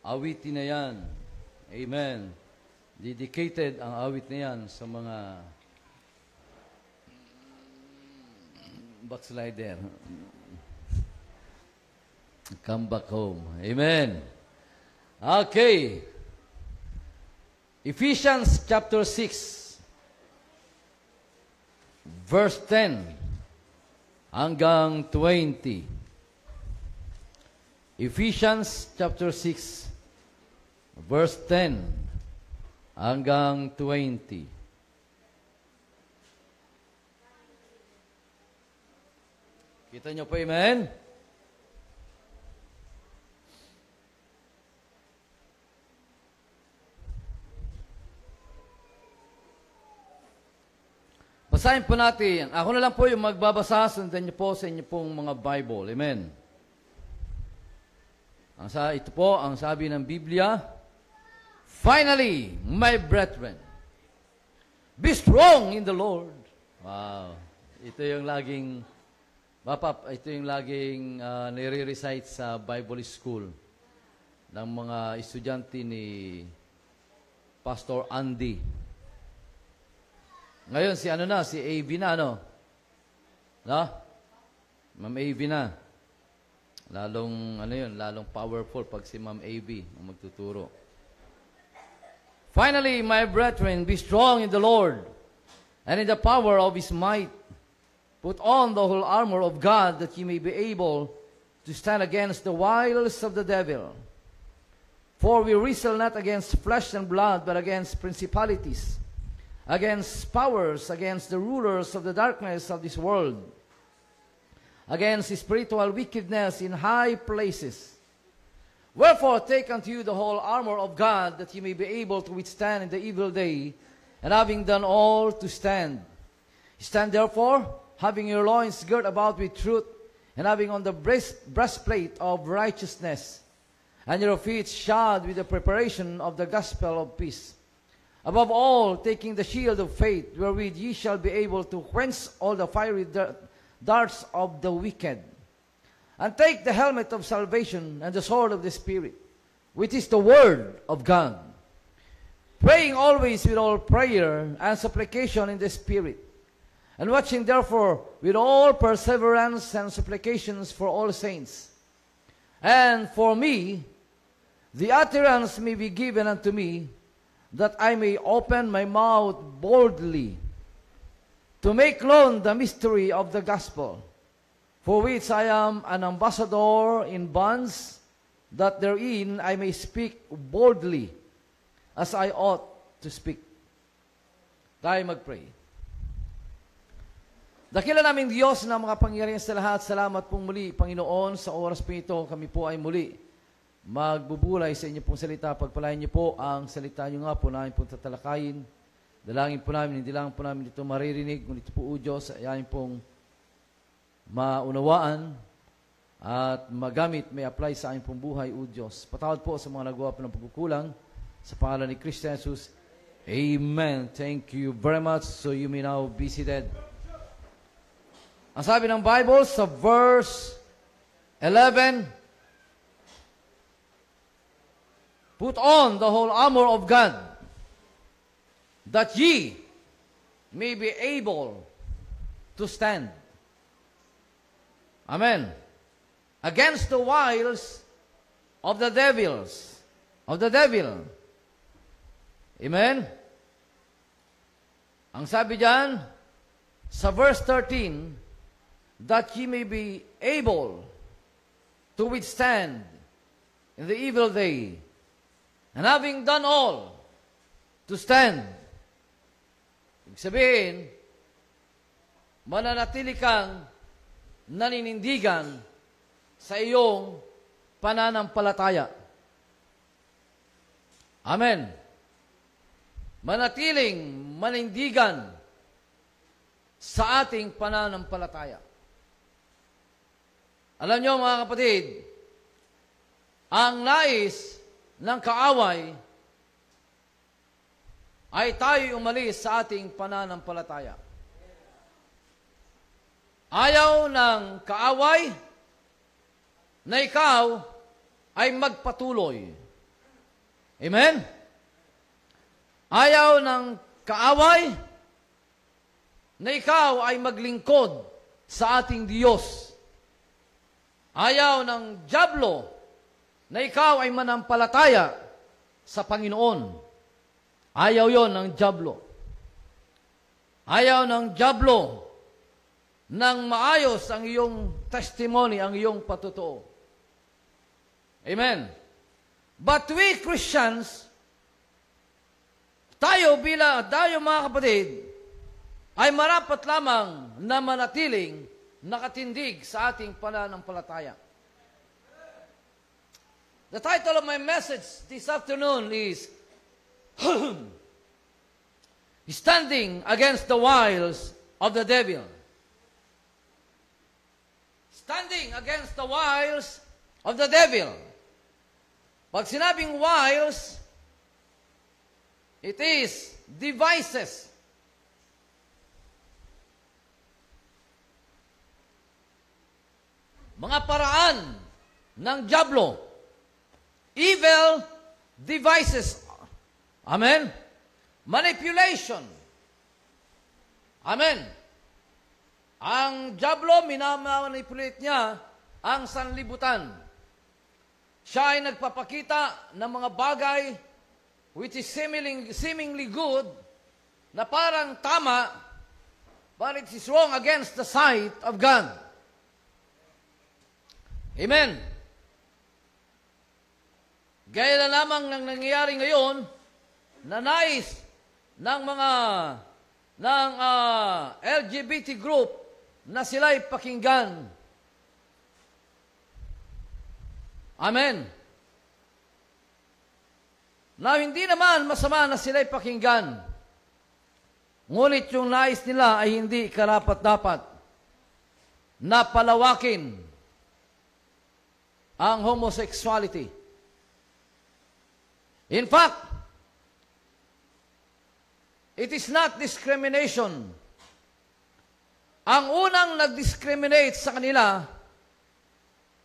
awitin na yan. Amen. Dedicated ang awit na yan sa mga backslider. Come back home. Amen. Okay. Ephesians chapter 6, verse 10 hanggang 20. Ephesians chapter 6, verse 10 hanggang 20. Kita nyo po, amen? Basahin po natin. Ako na lang po yung magbabasa, sundan niyo po sa inyo pong mga Bible. Amen. Ito po ang sabi ng Biblia. Finally, my brethren, be strong in the Lord. Wow. Ito yung laging nire-recite sa Bible school ng mga estudyante ni Pastor Andy. Ngayon, si AV na, ano? No? Ma'am AV na. Lalong powerful pag si Ma'am AV ang magtuturo. Finally, my brethren, be strong in the Lord and in the power of His might. Put on the whole armor of God that ye may be able to stand against the wiles of the devil. For we wrestle not against flesh and blood, but against principalities, against powers, against the rulers of the darkness of this world, against spiritual wickedness in high places. Wherefore take unto you the whole armor of God, that ye may be able to withstand in the evil day, and having done all, to stand. Stand therefore, having your loins girt about with truth, and having on the breastplate of righteousness, and your feet shod with the preparation of the gospel of peace. Above all, taking the shield of faith, wherewith ye shall be able to quench all the fiery darts of the wicked. And take the helmet of salvation and the sword of the Spirit, which is the word of God. Praying always with all prayer and supplication in the Spirit, and watching therefore with all perseverance and supplications for all saints. And for me, the utterance may be given unto me, that I may open my mouth boldly, to make known the mystery of the gospel, for which I am an ambassador in bonds, that therein I may speak boldly, as I ought to speak. Tayo mag-pray. Dakila naming Diyos na mga pangyarihan sa lahat, salamat pong muli, Panginoon, sa oras po ito, kami po ay muli magbubulay sa inyo pong salita. Pagpalain niyo po ang salita niyo nga po namin pong tatalakayin. Dalangin po namin, hindi lang po namin ito maririnig, ngunit po, O Diyos, ayayin pong maunawaan at magamit, may apply sa aming pong buhay, O Diyos. Patawad po sa mga nagawa po ng pagkukulang. Sa pangalan ni Kristo Jesus, Amen. Thank you very much. So you may now be seated. Ang sabi ng Bible sa verse 11, put on the whole armor of God, that ye may be able to stand. Amen. Against the wiles of the devil. Amen. Ang sabi diyan sa verse 13, that ye may be able to withstand in the evil day, and having done all, to stand. Ibig sabihin, mananatili kang naninindigan sa iyong pananampalataya. Amen. Manatiling manindigan sa ating pananampalataya. Alam niyo mga kapatid, ang nais ng kaaway ay tayo umalis sa ating pananampalataya. Ayaw ng kaaway na ikaw ay magpatuloy Amen? Ayaw ng kaaway na ikaw ay maglingkod sa ating Diyos. Ayaw ng dyablo na ikaw ay manampalataya sa Panginoon. Ayaw yon ng dyablo. Ayaw ng dyablo nang maayos ang iyong testimony, ang iyong patotoo. Amen. But we Christians, tayo mga kapatid, ay marapat lamang na manatiling nakatindig sa ating pananampalataya. The title of my message this afternoon is Standing Against the Wiles of the Devil. Standing against the wiles of the devil. Pag sinabing wiles, it is devices. Mga paraan ng dyablo. Evil devices. Amen? Manipulation. Amen? Ang dyablo, minamanipulate niya ang sanlibutan. Siya ay nagpapakita ng mga bagay which is seemingly good, na parang tama, but it is wrong against the sight of God. Amen. Gaya na lamang ng nangyayari ngayon, na nais ng mga LGBT group na sila'y pakinggan. Amen. Na hindi naman masama na sila'y pakinggan. Ngunit yung nais nila ay hindi karapat-dapat na palawakin ang homosexuality. In fact, it is not discrimination. Ang unang nag-discriminate sa kanila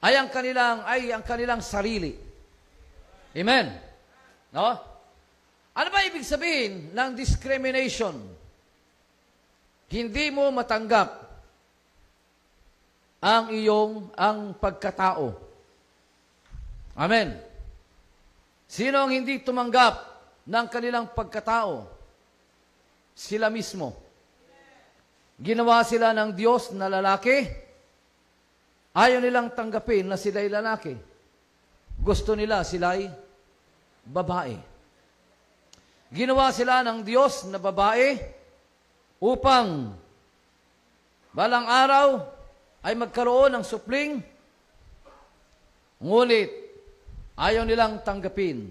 ay ang kanilang sarili. Amen. No? Ano ba ibig sabihin ng discrimination? Hindi mo matanggap ang pagkatao. Amen. Sino ang hindi tumanggap ng kanilang pagkatao? Sila mismo. Ginawa sila ng Diyos na lalaki. Ayaw nilang tanggapin na sila'y lalaki. Gusto nila sila'y babae. Ginawa sila ng Diyos na babae upang balang araw ay magkaroon ng supling. Ngunit ayaw nilang tanggapin.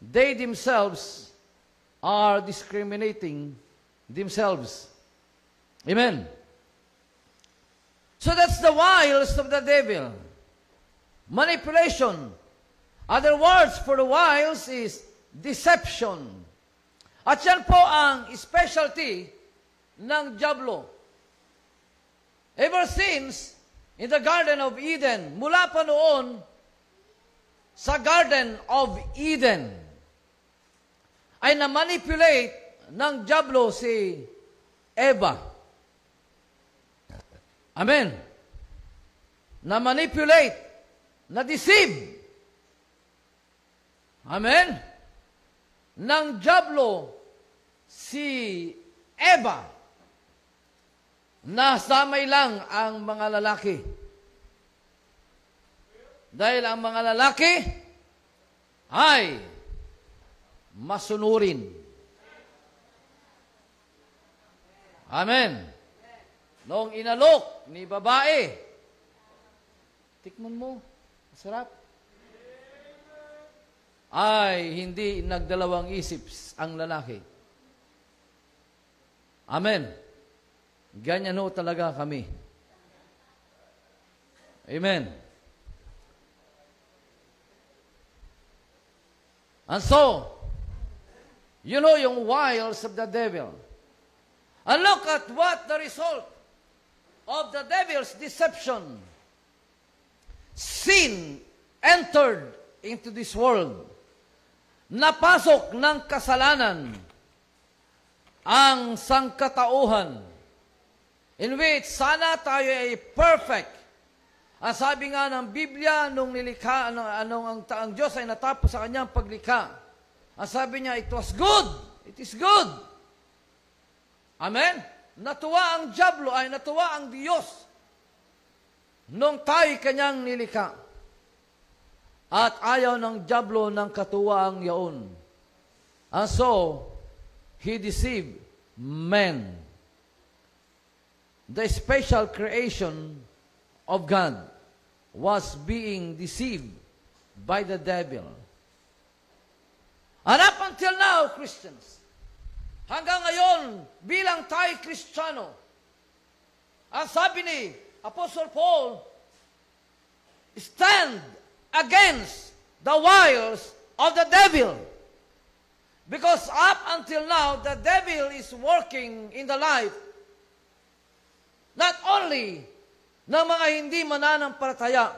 They themselves are discriminating themselves. Amen. So that's the wiles of the devil. Manipulation. Other words for the wiles is deception. At yan po ang specialty ng dyablo. Ever since in the Garden of Eden, mula pa noon sa Garden of Eden, ay na-manipulate ng dyablo si Eva. Amen. Na-manipulate, na-deceive. Amen. Ng dyablo si Eva. Nasamay lang ang mga lalaki. Dahil ang mga lalaki ay masunurin. Amen. Noong inalok ni babae, tikman mo, masarap. Ay, hindi nagdalawang isip ang lalaki. Amen. Ganyan ho talaga kami. Amen. And so, you know yung wiles of the devil. And look at what the result of the devil's deception. Sin entered into this world. napasok ng kasalanan ang sangkatauhan in which sana tayo ay perfect. Ang sabi nga ng Biblia, nung nilikha, ang Diyos ay natapos sa kanyang paglikha. Ang sabi niya, it was good. It is good. Amen? Natuwa ang dyablo, ay natuwa ang Diyos nung tayo kanyang nilikha. At ayaw ng dyablo ng katuwaang yaon. And so, he deceived men. The special creation of God was being deceived by the devil. And up until now, Christians, hanggang ngayon, bilang tayo Kristiyano, ang sabi ni Apostle Paul, stand against the wiles of the devil. Because up until now, the devil is working in the life not only ng mga hindi mananampalataya,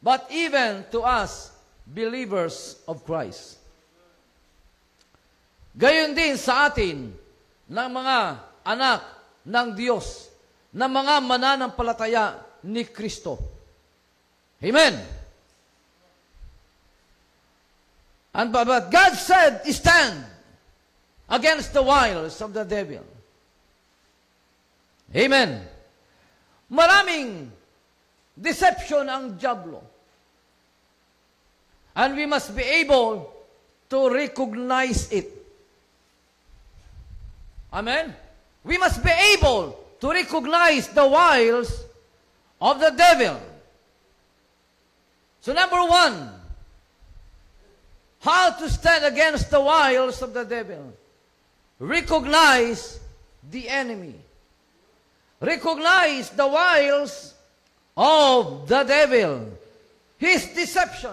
but even to us, believers of Christ. Gayon din sa atin ng mga anak ng Diyos, ng mga mananampalataya ni Kristo. Amen. And but God said, stand against the wiles of the devil. Amen. Maraming deception ang dyablo. And we must be able to recognize it. Amen. We must be able to recognize the wiles of the devil. So number one, how to stand against the wiles of the devil? Recognize the enemy. Recognize the wiles of the devil. His deception.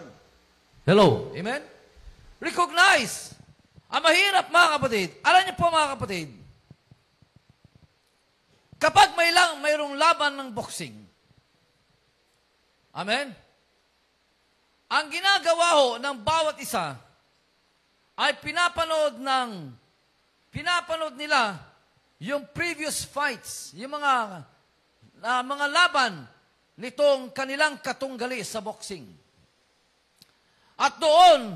Hello. Amen? Recognize. Ang mahirap, mga kapatid. Alam niyo po, mga kapatid, kapag mayroong laban ng boxing, amen? Ang ginagawa ho ng bawat isa ay pinapanood nila yung previous fights, yung mga laban nitong kanilang katunggali sa boxing. At doon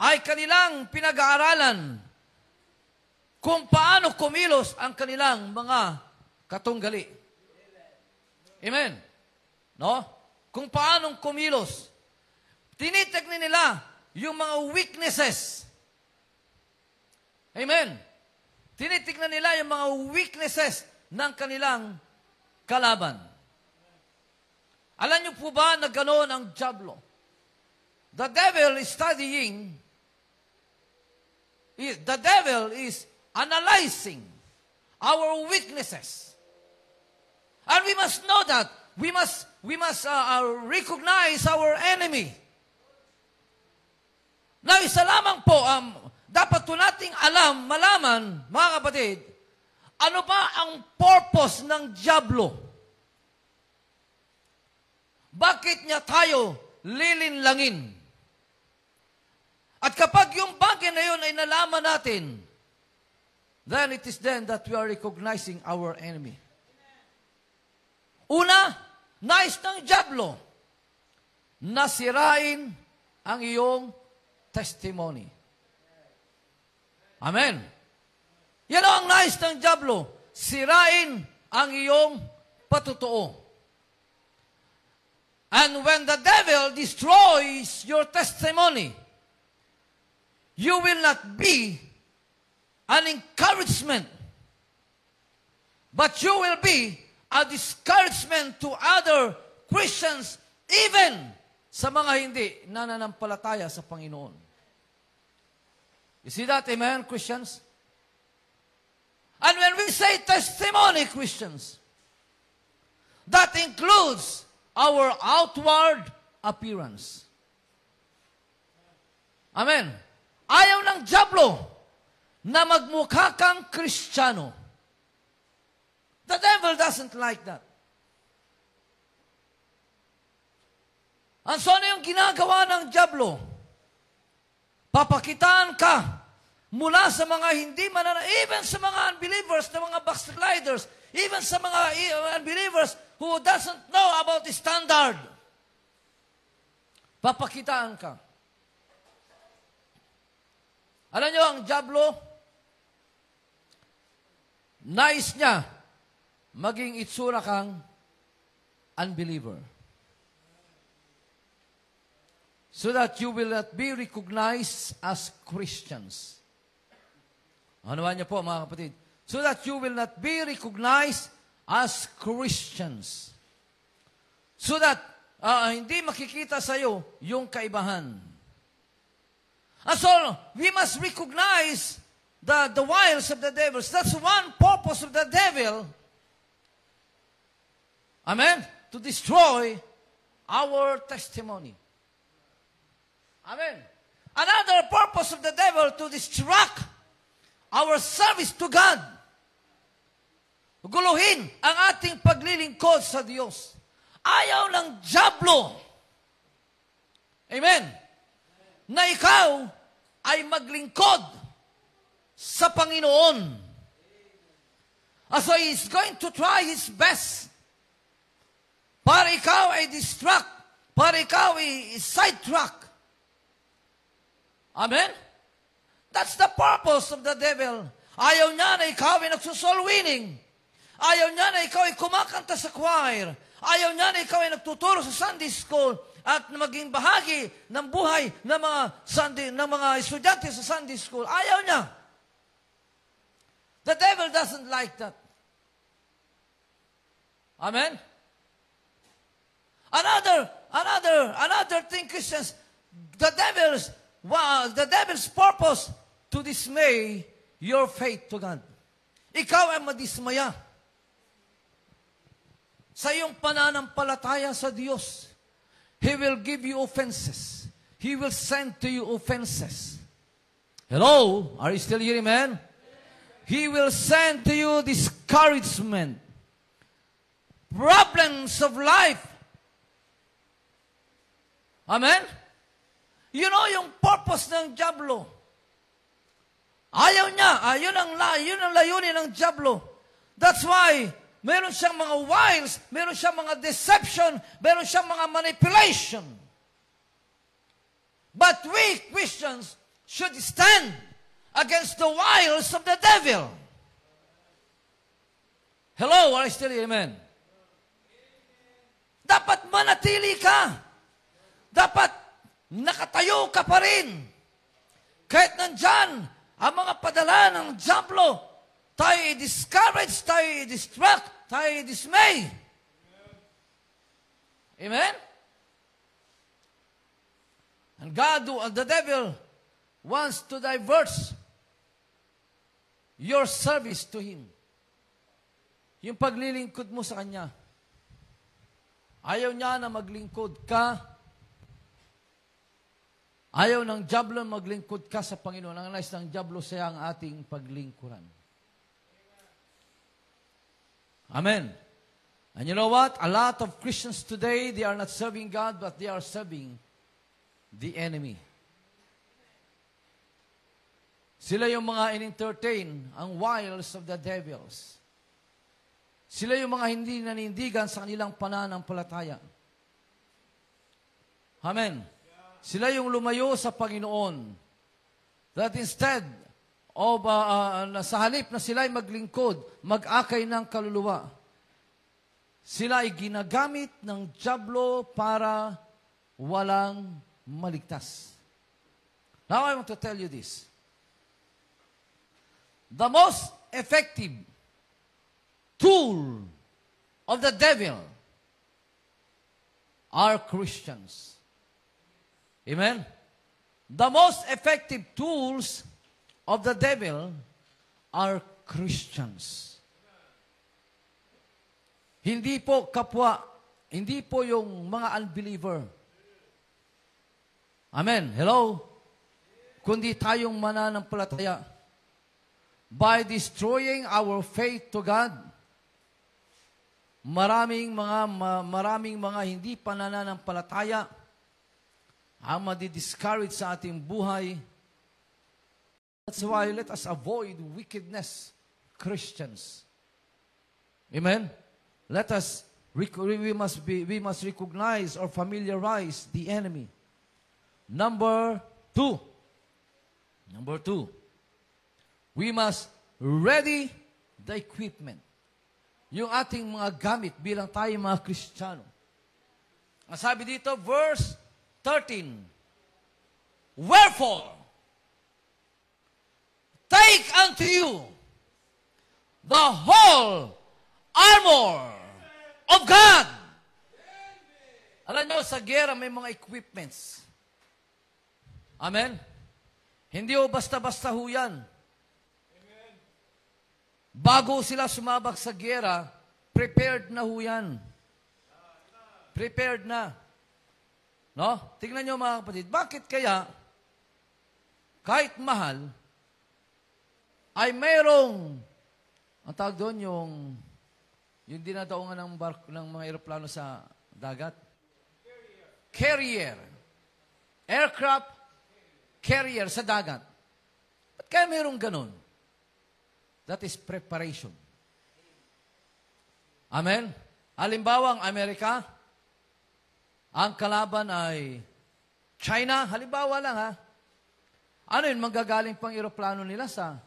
ay kanilang pinag-aaralan kung paano kumilos ang kanilang mga katunggali. Amen? No? Kung paano kumilos. Tinitignan nila yung mga weaknesses. Amen? Tinitignan nila yung mga weaknesses ng kanilang kalaban. Alam niyo po ba na ganoon ang dyablo? The devil is studying, the devil is analyzing our weaknesses. And we must know that. We must recognize our enemy. Now, isa lamang po, dapat po nating malaman, mga kapatid, ano ba ang purpose ng dyablo? Bakit niya tayo lilinlangin? At kapag yung bagay na yun ay nalaman natin, then it is then that we are recognizing our enemy. Una, nais ng dyablo, nasirain ang iyong testimony. Amen. Yan ang nais ng dyablo, sirain ang iyong patutuo. And when the devil destroys your testimony, you will not be an encouragement, but you will be a discouragement to other Christians, even sa mga hindi nananampalataya sa Panginoon. You see that, amen, Christians? And when we say testimony, Christians, that includes our outward appearance. Amen. Ayaw ng dyablo na magmukha kang Kristiyano. The devil doesn't like that. And so ano yung ginagawa ng dyablo? Papakitaan ka mula sa mga hindi even sa mga unbelievers, na mga backsliders, even sa mga unbelievers who doesn't know about the standard. Papakitaan ka. Alam nyo, ang dyablo, nais niya maging itsura kang unbeliever. So that you will not be recognized as Christians. Ano niyo po, mga kapatid? So that you will not be recognized as Christians. So that hindi makikita sa iyo yung kaibahan. And so, we must recognize the wiles of the devil. That's one purpose of the devil. Amen? To destroy our testimony. Amen. Another purpose of the devil to distract our service to God. Guluhin ang ating paglilingkod sa Diyos. Ayaw ng dyablo. Amen. Na ikaw ay maglingkod sa Panginoon. So he's going to try his best para ikaw ay distract, para ikaw ay sidetrack. Amen? That's the purpose of the devil. Ayaw niya na ikaw ay nagsusol winning. Ayaw niya na ikaw ay kumakanta sa choir. Ayaw niya na ikaw ay nagtuturo sa Sunday school at maging bahagi ng buhay ng mga estudyante sa Sunday school. Ayaw niya. The devil doesn't like that. Amen? Another thing, Christians, the devil's purpose to dismay your faith to God. Ikaw ay madismaya sa iyong pananampalataya sa Diyos. He will give you offenses. He will send to you offenses. Hello? Are you still here, amen? He will send to you discouragement, problems of life. Amen? You know yung purpose ng dyablo. Ayaw niya. Yun ang layunin ng dyablo. That's why meron siyang mga wiles, meron siyang mga deception, meron siyang mga manipulation. But we Christians should stand against the wiles of the devil. Hello, are you still here? Amen? Dapat manatili ka. Dapat nakatayo ka pa rin. Kahit nandyan ang mga padala ng dyablo, tayo i-discourage, tayo i-distract, tayo i-dismay. Amen? And the devil wants to divert your service to Him. Yung paglilingkod mo sa Kanya. Ayaw niya na maglingkod ka. Ayaw ng dyablo maglingkod ka sa Panginoon. Ang nais ng dyablo siya ang ating paglingkuran. Amen. And you know what? A lot of Christians today, they are not serving God, but they are serving the enemy. Sila yung mga in-entertain ang wiles of the devils. Sila yung mga hindi nanindigan sa kanilang pananampalataya. Amen. Sila yung lumayo sa Panginoon. That instead of, sa halip na sila ay maglingkod, mag-akay ng kaluluwa, sila ay ginagamit ng dyablo para walang maligtas. Now I want to tell you this. The most effective tool of the devil are Christians. Amen? The most effective tools of the devil are Christians. Hindi po kapwa, hindi po yung mga unbeliever. Amen? Hello? Kundi tayong mananampalataya. By destroying our faith to God, maraming mga hindi pananampalataya ang madi-discourage sa ating buhay That's why let us avoid wickedness, Christians. Amen? We must recognize or familiarize the enemy. Number two, we must ready the equipment. Yung ating mga gamit bilang tayo mga Kristiyano. Ang sabi dito, verse 13, wherefore, take unto you the whole armor of God. Alam nyo, sa gera may mga equipments. Amen? Hindi o basta-basta ho yan. Bago sila sumabak sa gera, prepared na ho yan. Prepared na. No? Tingnan nyo mga kapatid, bakit kaya kahit mahal, ay mayroong, ang tawag doon, yung dinadaungan ng barko, ng mga eroplano sa dagat? Carrier. Aircraft carrier sa dagat. Ba't kaya mayroong ganun? That is preparation. Amen? Halimbawa, ang Amerika, ang kalaban ay China. Halimbawa lang, ha? Ano yun, manggagaling pang eroplano nila sa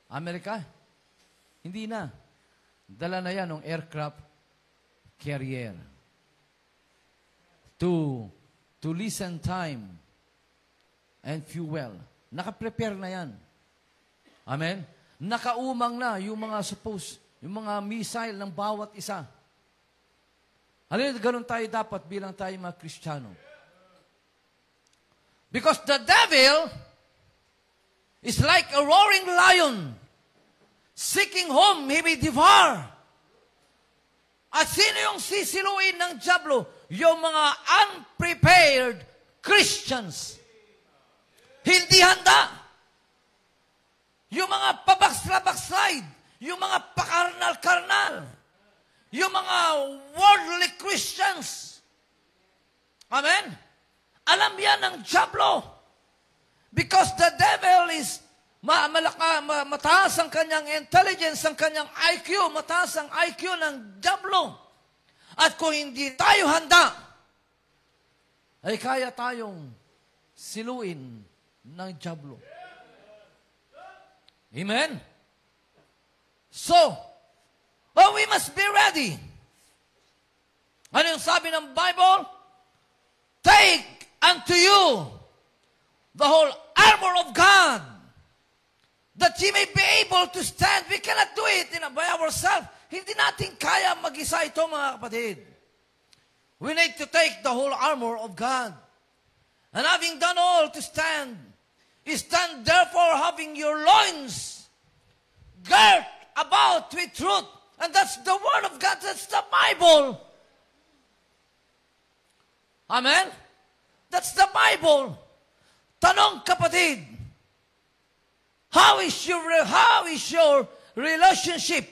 Amerika? Hindi na. Dala na yan ng aircraft carrier. To listen time and fuel. Naka-prepare na yan. Amen? Nakaumang na yung mga yung mga missile ng bawat isa. Alam niyo, ganun tayo dapat bilang tayo mga Kristiyano. Because the devil is like a roaring lion, seeking whom he may devour. At sino yung sisiluin ng dyablo? Yung mga unprepared Christians. Hindi handa. Yung mga pabaksla-backslide, yung mga pakarnal-karnal, yung mga worldly Christians. Amen? Alam yan ng dyablo. Because the devil is mataas ang kanyang intelligence, ang kanyang IQ, mataas ang IQ ng dyablo. At kung hindi tayo handa, ay kaya tayong siluin ng dyablo. Amen? So, we must be ready. Ano yung sabi ng Bible? Take unto you the whole armor of God, that ye may be able to stand. We cannot do it by ourselves. Hindi natin kaya mag-isa ito, mga kapatid. We need to take the whole armor of God. And having done all to stand, stand therefore having your loins girt about with truth. And that's the Word of God. That's the Bible. Amen? That's the Bible. Tanong, kapatid, how is your relationship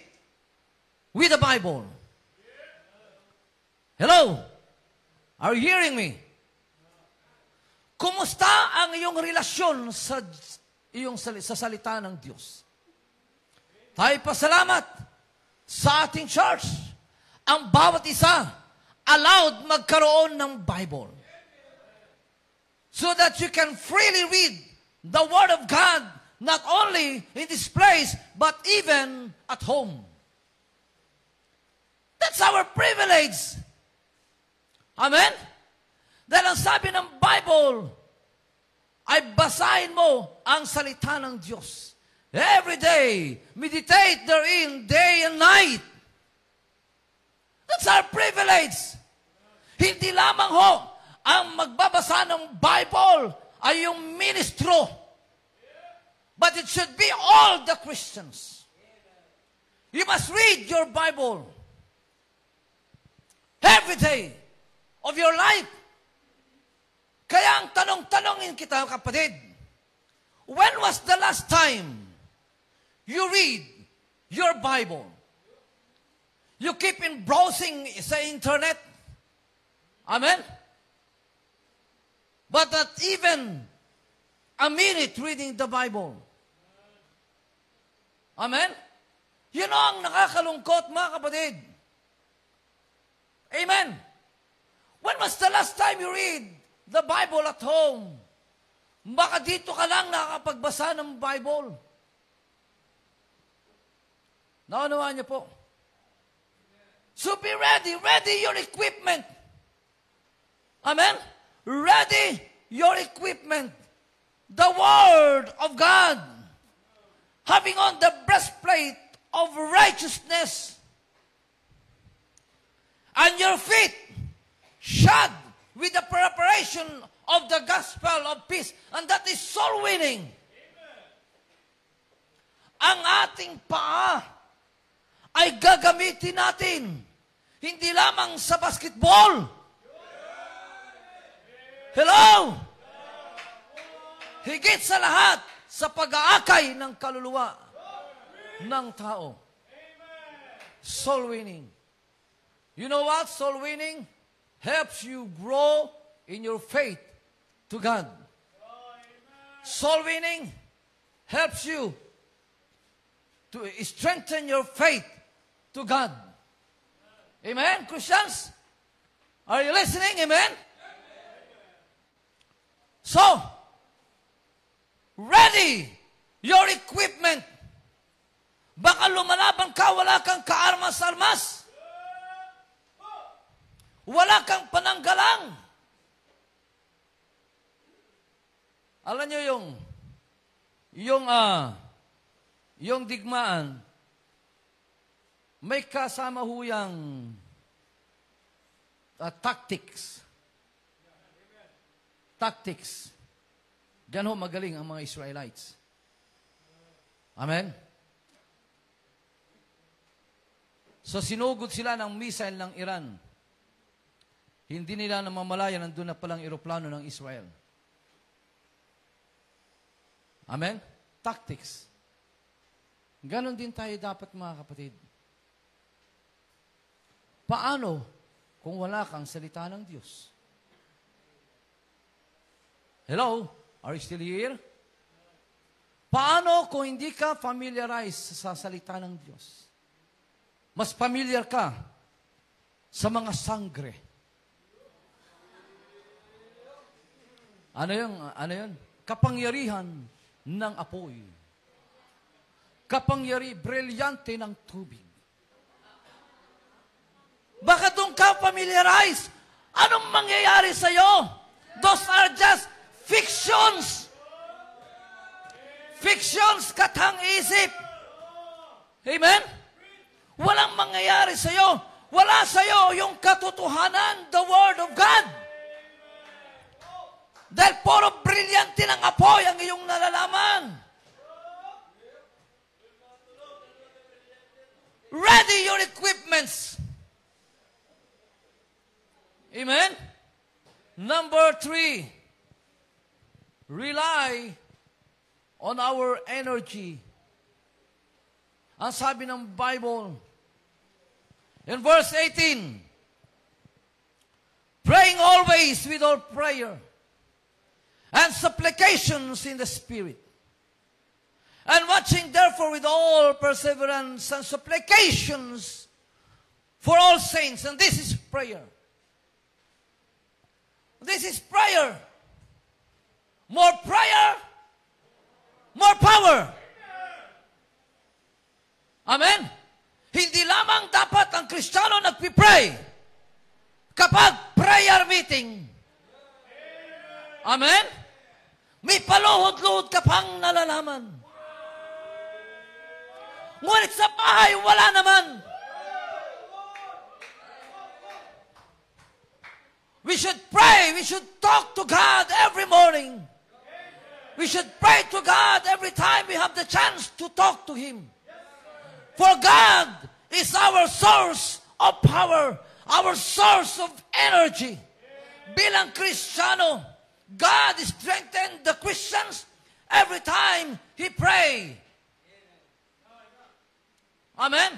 with the Bible? Hello? Are you hearing me? Kumusta ang iyong relasyon sa salita ng Diyos? Tayo pasalamat sa ating church. Ang bawat isa allowed magkaroon ng Bible. So that you can freely read the Word of God, not only in this place, but even at home. That's our privilege. Amen? Dahil ang sabi ng Bible, ay basahin mo ang salita ng Diyos. Every day, meditate therein day and night. That's our privilege. Hindi lamang ho, ang magbabasa ng Bible ay yung ministro. But it should be all the Christians. You must read your Bible every day of your life. Kaya ang tanong-tanongin kita, kapatid, when was the last time you read your Bible? You keep in browsing sa internet? Amen? But not even a minute reading the Bible. Amen? Yun ang nakakalungkot, mga kapatid. Amen? When was the last time you read the Bible at home? Baka dito ka lang nakakapagbasa ng Bible. Naunawaan niyo po. So be ready. Ready your equipment. Amen? Ready your equipment. The Word of God. Having on the breastplate of righteousness. And your feet shod with the preparation of the gospel of peace. And that is soul winning. Amen. Ang ating paa ay gagamitin natin. Hindi lamang sa basketball. Hello? Higit sa lahat, sa pag-aakay ng kaluluwa ng tao. Soul winning. You know what? Soul winning helps you grow in your faith to God. Soul winning helps you to strengthen your faith to God. Amen, Christians? Are you listening? Amen? So, ready your equipment. Baka lumalaban ka, wala kang kaarmas-armas. Wala kang pananggalang. Alam nyo yung digmaan, may kasama huyang tactics. Tactics. Diyan ho magaling ang mga Israelites. Amen? So sinugod sila ng missile ng Iran. Hindi nila namamalaya, nandun na palang eroplano ng Israel. Amen? Tactics. Ganon din tayo dapat, mga kapatid. Paano kung wala kang salita ng Diyos? Hello? Are you still here? Paano kung hindi ka familiarized sa salita ng Diyos? Mas familiar ka sa mga sangre. Ano yun? Kapangyarihan ng apoy. Brilyante ng tubig. Baka doon ka familiarize. Anong mangyayari sa'yo? Those are just fictions. Fictions, katang-isip. Amen? Walang mangyayari sa'yo. Wala sa'yo yung katotohanan, the Word of God. Dahil puro brilyante ng apoy ang iyong nalalaman. Ready your equipments. Amen? Number 3, rely on our energy. Ang sabi ng Bible, in verse 18, praying always with all prayer and supplications in the Spirit, and watching therefore with all perseverance and supplications for all saints. And this is prayer. This is prayer. More prayer, more power. Amen? Hindi lamang dapat ang Kristiyano nagpipray kapag prayer meeting. Amen? May paluhod-luhod ka pang nalalaman. Ngunit sa bahay, wala naman. We should pray. We should talk to God every morning. We should pray to God every time we have the chance to talk to Him. For God is our source of power, our source of energy. Bilang Kristiyano, God strengthened the Christians every time He prayed. Amen?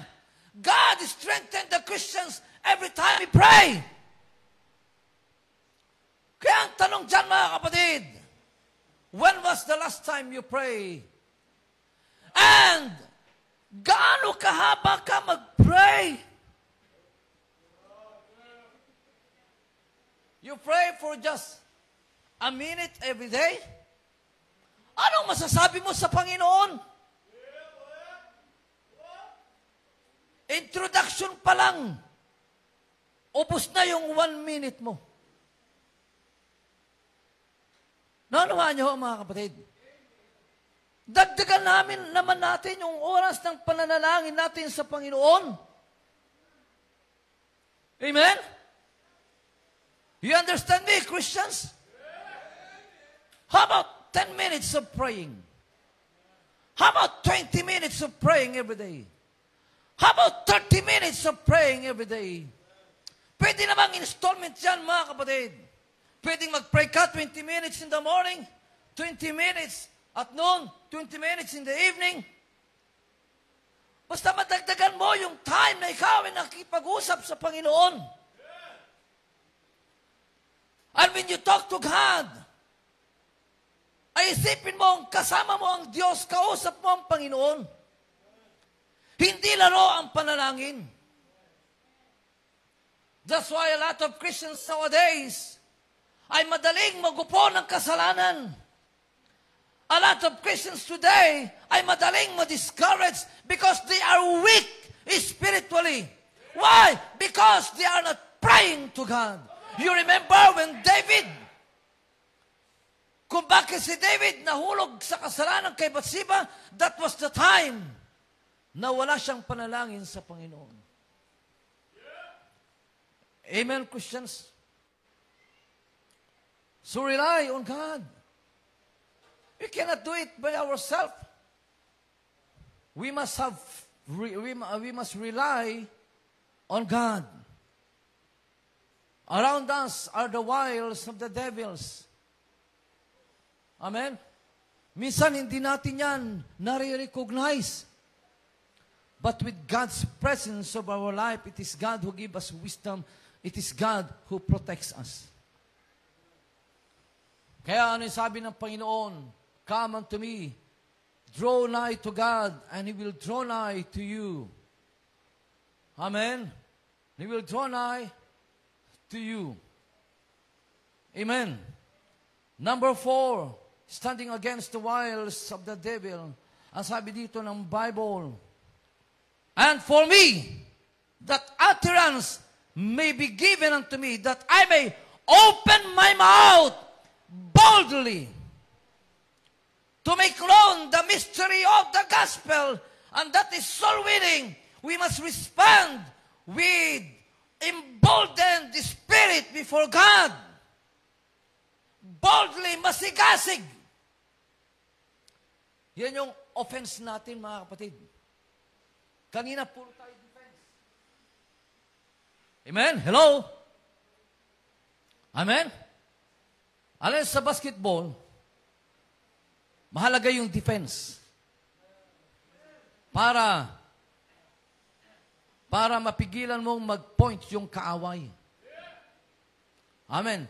God strengthened the Christians every time He prayed. Kaya ang tanong dyan, mga kapatid, When was the last time you pray? And gaano kahaba ka mag-pray? You pray for just a minute every day? Anong masasabi mo sa Panginoon? Introduction pa lang, ubos na yung 1 minute mo. Naunawaan niyo, mga kapatid? Dagdagan naman natin yung oras ng pananalangin natin sa Panginoon. Amen? You understand me, Christians? How about 10 minutes of praying? How about 20 minutes of praying every day? How about 30 minutes of praying every day? Pwede namang installment yan, mga kapatid. Pwedeng mag-pray ka 20 minutes in the morning, 20 minutes at noon, 20 minutes in the evening. Basta madagdagan mo yung time na ikaw ay nakipag-usap sa Panginoon. And when you talk to God, ay isipin mo, kasama mo ang Diyos, kausap mo ang Panginoon. Hindi laro ang panalangin. That's why a lot of Christians nowadays ay madaling magupo ng kasalanan. A lot of Christians today ay madaling ma-discourage because they are weak spiritually. Why? Because they are not praying to God. You remember when David, kung bakit si David nahulog sa kasalanan kay Bathsheba, that was the time na wala siyang panalangin sa Panginoon. Amen, Christians? So rely on God. We cannot do it by ourselves. We must rely on God. Around us are the wiles of the devils. Amen? Minsan hindi natin yan nare-recognize. But with God's presence of our life, it is God who gives us wisdom. It is God who protects us. Kaya ano yung sabi ng Panginoon? Come unto me, draw nigh to God, and He will draw nigh to you. Amen? He will draw nigh to you. Amen. Number 4, standing against the wiles of the devil. Ang sabi dito ng Bible, and for me, that utterance may be given unto me, that I may open my mouth boldly to make known the mystery of the gospel, and that is soul winning. We must respond with emboldened spirit before God. Boldly, masigasig. Yan yung offense natin, mga kapatid. Kanina, puro tayo defense. Amen? Hello? Amen? Alam sa basketball, mahalaga yung defense. Para mapigilan mong mag-point yung kaaway. Amen.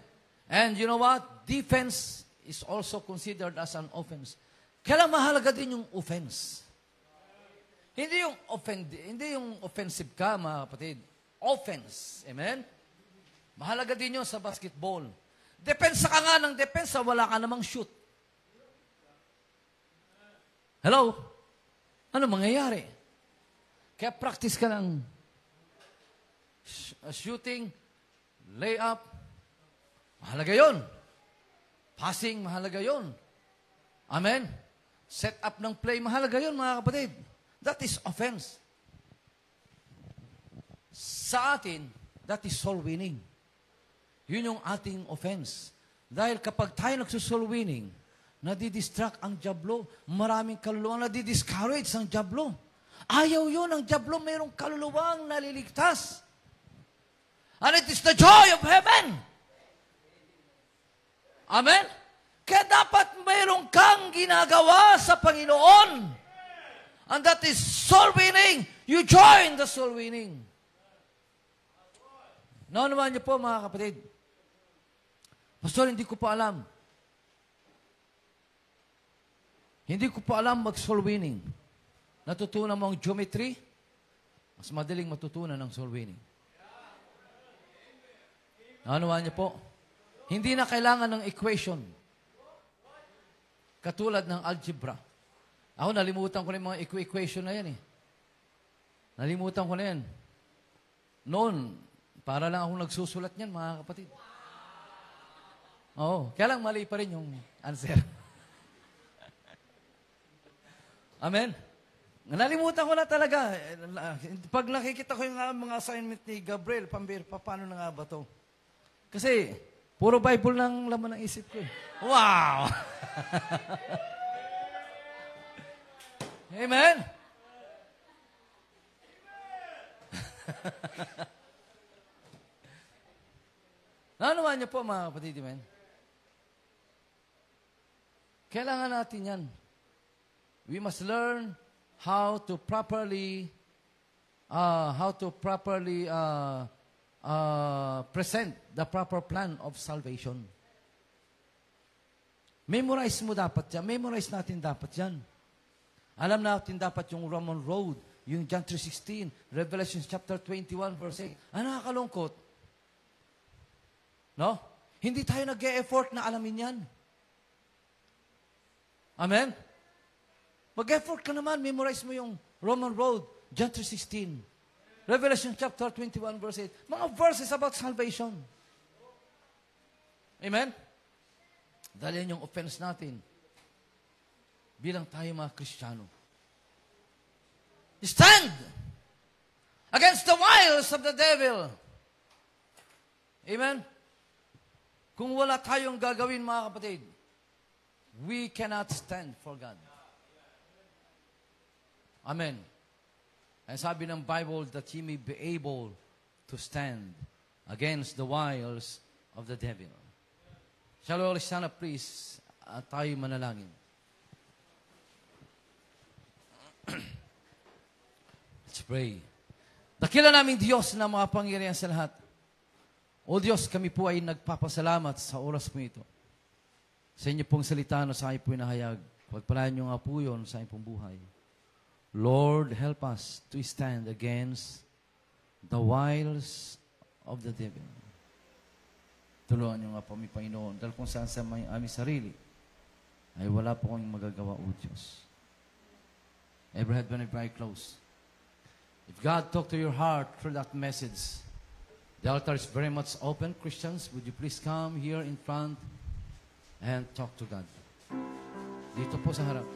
And you know what? Defense is also considered as an offense. Kaya mahalaga din yung offense. Hindi yung offensive ka, mga kapatid. Offense. Amen? Mahalaga din yun sa basketball. Depensa ka nga ng depensa, wala ka namang shoot. Hello? Ano mangyayari? Kaya practice ka ng shooting, layup. Mahalaga yun. Passing, mahalaga yun. Amen? Set up ng play, mahalaga yun, mga kapatid. That is offense. Sa atin, that is soul winning. Yun yung ating offense. Dahil kapag tayo nagsusoul winning, nadidistract ang diablo, maraming kaluluwa, nadidiscourage ang diablo. Ayaw yun, ang diablo mayroong kaluluwang naliligtas. And it is the joy of heaven. Amen? Kaya dapat mayroong kang ginagawa sa Panginoon. And that is soul winning. You join the soul winning. Naman niyo po, mga kapatid. Pastor, hindi ko pa alam. Hindi ko pa alam mag-soul winning. Natutunan mo ang geometry, mas madaling matutunan ang soul winning. Naunawaan niyo po? Hindi na kailangan ng equation. Katulad ng algebra. Ako, nalimutan ko na yung mga equation na yan eh. Nalimutan ko na yan. Noon, para lang akong nagsusulat niyan, mga kapatid. Oo, kaya lang mali pa rin yung answer. Amen? Nalimutan ko na talaga. Pag nakikita ko yung mga assignment ni Gabriel, paano na nga ba to? Kasi, puro Bible lang laman ng isip ko. Wow! Amen? Nanuman niyo po, mga kapatid, amen? Kailangan natin yan. We must learn how to properly present the proper plan of salvation. Memorize mo dapat yan. Memorize natin dapat yan. Alam natin dapat yung Roman Road, yung John 3:16, Revelation chapter 21, verse 8. Ang nakakalungkot, no? Hindi tayo nag-e-effort na alamin yan. Amen? Mag-effort ka naman, memorize mo yung Roman Road, John 3:16, Revelation chapter 21, verse 8. Mga verses about salvation. Amen? Dahil yan yung offense natin bilang tayo mga Kristiyano. Stand against the wiles of the devil. Amen? Kung wala tayong gagawin, mga kapatid, we cannot stand for God. Amen. Ay sabi ng Bible that ye may be able to stand against the wiles of the devil. Shall we all stand up, please? At tayo manalangin. Let's pray. Dakila naming Diyos na mga pangyarihan sa lahat. O Diyos, kami po ay nagpapasalamat sa oras mo ito. Sa inyo pong salita na sa akin po inahayag. Pagpalayan nyo nga po yun sa aking pong buhay. Lord, help us to stand against the wiles of the devil. Tulungan nyo nga po, mi Panginoon, dahil kung saan sa aming sarili, ay wala po kong magagawa, O Diyos. Every head when I pray close. If God talked to your heart through that message, the altar is very much open. Christians, would you please come here in front and talk to God? Dito po sa harap.